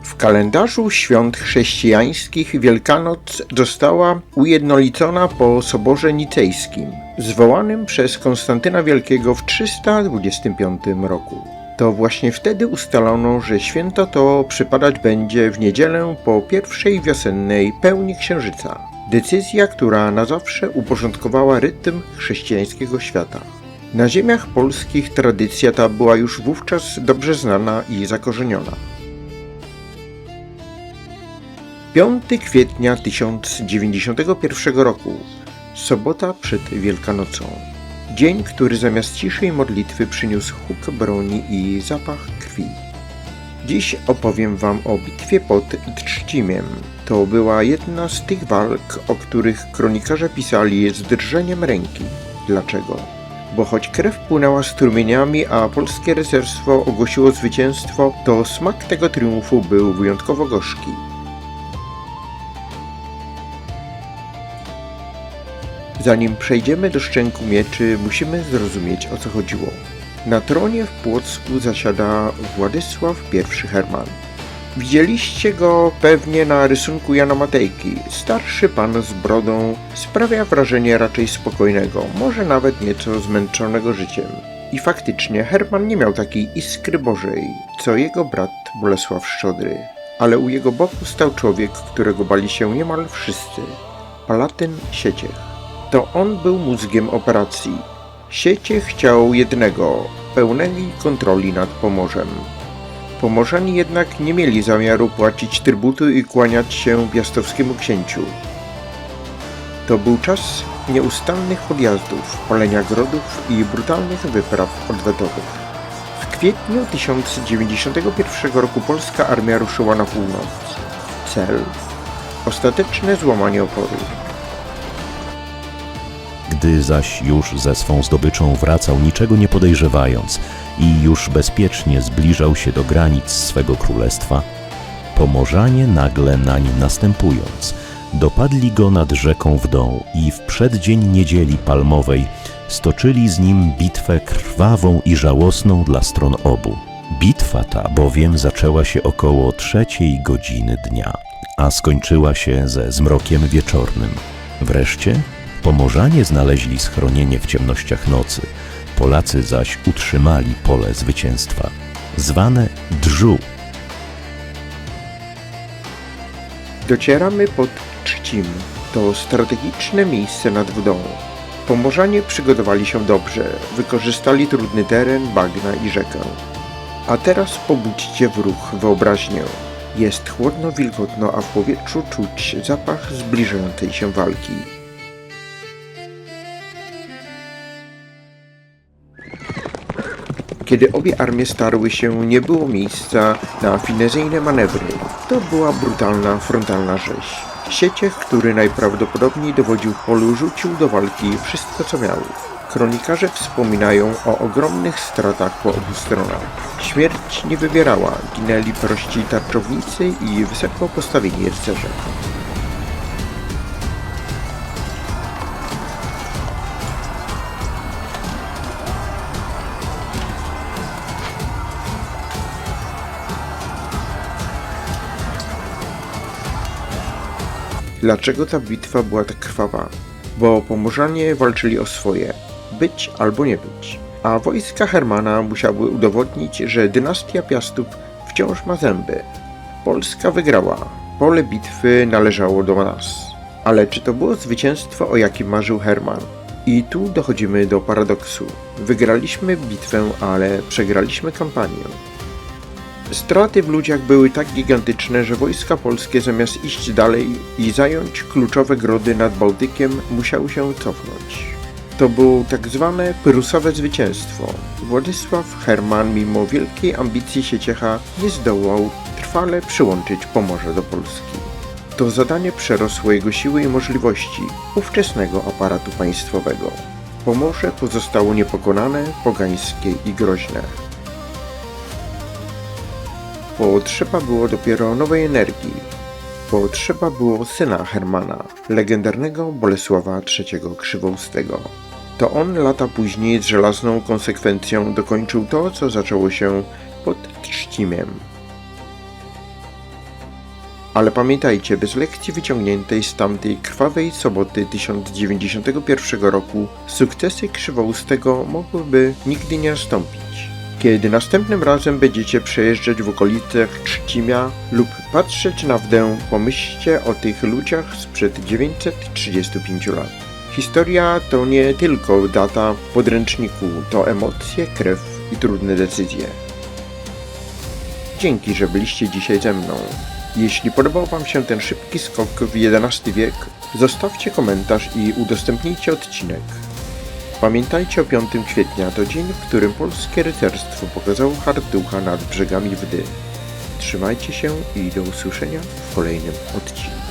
W kalendarzu świąt chrześcijańskich Wielkanoc została ujednolicona po Soborze Nicejskim, zwołanym przez Konstantyna Wielkiego w 325 roku. To właśnie wtedy ustalono, że święto to przypadać będzie w niedzielę po pierwszej wiosennej pełni księżyca. Decyzja, która na zawsze uporządkowała rytm chrześcijańskiego świata. Na ziemiach polskich tradycja ta była już wówczas dobrze znana i zakorzeniona. 5 kwietnia 1091 roku, sobota przed Wielkanocą. Dzień, który zamiast ciszej modlitwy przyniósł huk broni i zapach krwi. Dziś opowiem wam o bitwie pod Trzcimiem. To była jedna z tych walk, o których kronikarze pisali z drżeniem ręki. Dlaczego? Bo choć krew płynęła strumieniami, a polskie rycerstwo ogłosiło zwycięstwo, to smak tego triumfu był wyjątkowo gorzki. Zanim przejdziemy do szczęku mieczy, musimy zrozumieć, o co chodziło. Na tronie w Płocku zasiada Władysław I Herman. Widzieliście go pewnie na rysunku Jana Matejki. Starszy pan z brodą sprawia wrażenie raczej spokojnego, może nawet nieco zmęczonego życiem. I faktycznie Herman nie miał takiej iskry bożej, co jego brat Bolesław Szczodry. Ale u jego boku stał człowiek, którego bali się niemal wszyscy. Palatyn Sieciech. To on był mózgiem operacji. Sieciech chciał jednego – pełnej kontroli nad Pomorzem. Pomorzanie jednak nie mieli zamiaru płacić trybutu i kłaniać się piastowskiemu księciu. To był czas nieustannych podjazdów, palenia grodów i brutalnych wypraw odwetowych. W kwietniu 1091 roku polska armia ruszyła na północ. Cel – ostateczne złamanie oporu. Gdy zaś już ze swą zdobyczą wracał, niczego nie podejrzewając i już bezpiecznie zbliżał się do granic swego królestwa, Pomorzanie nagle nań następując, dopadli go nad rzeką Wdą i w przeddzień Niedzieli Palmowej stoczyli z nim bitwę krwawą i żałosną dla stron obu. Bitwa ta bowiem zaczęła się około 3:00 dnia, a skończyła się ze zmrokiem wieczornym. Wreszcie Pomorzanie znaleźli schronienie w ciemnościach nocy, Polacy zaś utrzymali pole zwycięstwa, zwane Drzu. Docieramy pod Trzcim. To strategiczne miejsce nad Wdą. Pomorzanie przygotowali się dobrze, wykorzystali trudny teren, bagna i rzekę. A teraz pobudźcie w ruch wyobraźnię. Jest chłodno, wilgotno, a w powietrzu czuć zapach zbliżającej się walki. Kiedy obie armie starły się, nie było miejsca na finezyjne manewry. To była brutalna, frontalna rzeź. Sieciech, który najprawdopodobniej dowodził w polu, rzucił do walki wszystko, co miał. Kronikarze wspominają o ogromnych stratach po obu stronach. Śmierć nie wybierała, ginęli prości tarczownicy i wysoko postawieni rycerze. Dlaczego ta bitwa była tak krwawa? Bo Pomorzanie walczyli o swoje, być albo nie być. A wojska Hermana musiały udowodnić, że dynastia Piastów wciąż ma zęby. Polska wygrała, pole bitwy należało do nas. Ale czy to było zwycięstwo, o jakim marzył Herman? I tu dochodzimy do paradoksu. Wygraliśmy bitwę, ale przegraliśmy kampanię. Straty w ludziach były tak gigantyczne, że wojska polskie zamiast iść dalej i zająć kluczowe grody nad Bałtykiem, musiały się cofnąć. To było tak zwane prusowe zwycięstwo. Władysław Herman, mimo wielkiej ambicji Sieciecha, nie zdołał trwale przyłączyć Pomorza do Polski. To zadanie przerosło jego siły i możliwości ówczesnego aparatu państwowego. Pomorze pozostało niepokonane, pogańskie i groźne. Potrzeba było dopiero nowej energii. Potrzeba było syna Hermana, legendarnego Bolesława III Krzywoustego. To on lata później z żelazną konsekwencją dokończył to, co zaczęło się pod Trzcimiem. Ale pamiętajcie, bez lekcji wyciągniętej z tamtej krwawej soboty 1091 roku sukcesy Krzywoustego mogłyby nigdy nie nastąpić. Kiedy następnym razem będziecie przejeżdżać w okolicach Trzcimia lub patrzeć na wdę, pomyślcie o tych ludziach sprzed 935 lat. Historia to nie tylko data w podręczniku, to emocje, krew i trudne decyzje. Dzięki, że byliście dzisiaj ze mną. Jeśli podobał Wam się ten szybki skok w XI wiek, zostawcie komentarz i udostępnijcie odcinek. Pamiętajcie o 5 kwietnia, to dzień, w którym polskie rycerstwo pokazało Harducha nad brzegami Wdy. Trzymajcie się i do usłyszenia w kolejnym odcinku.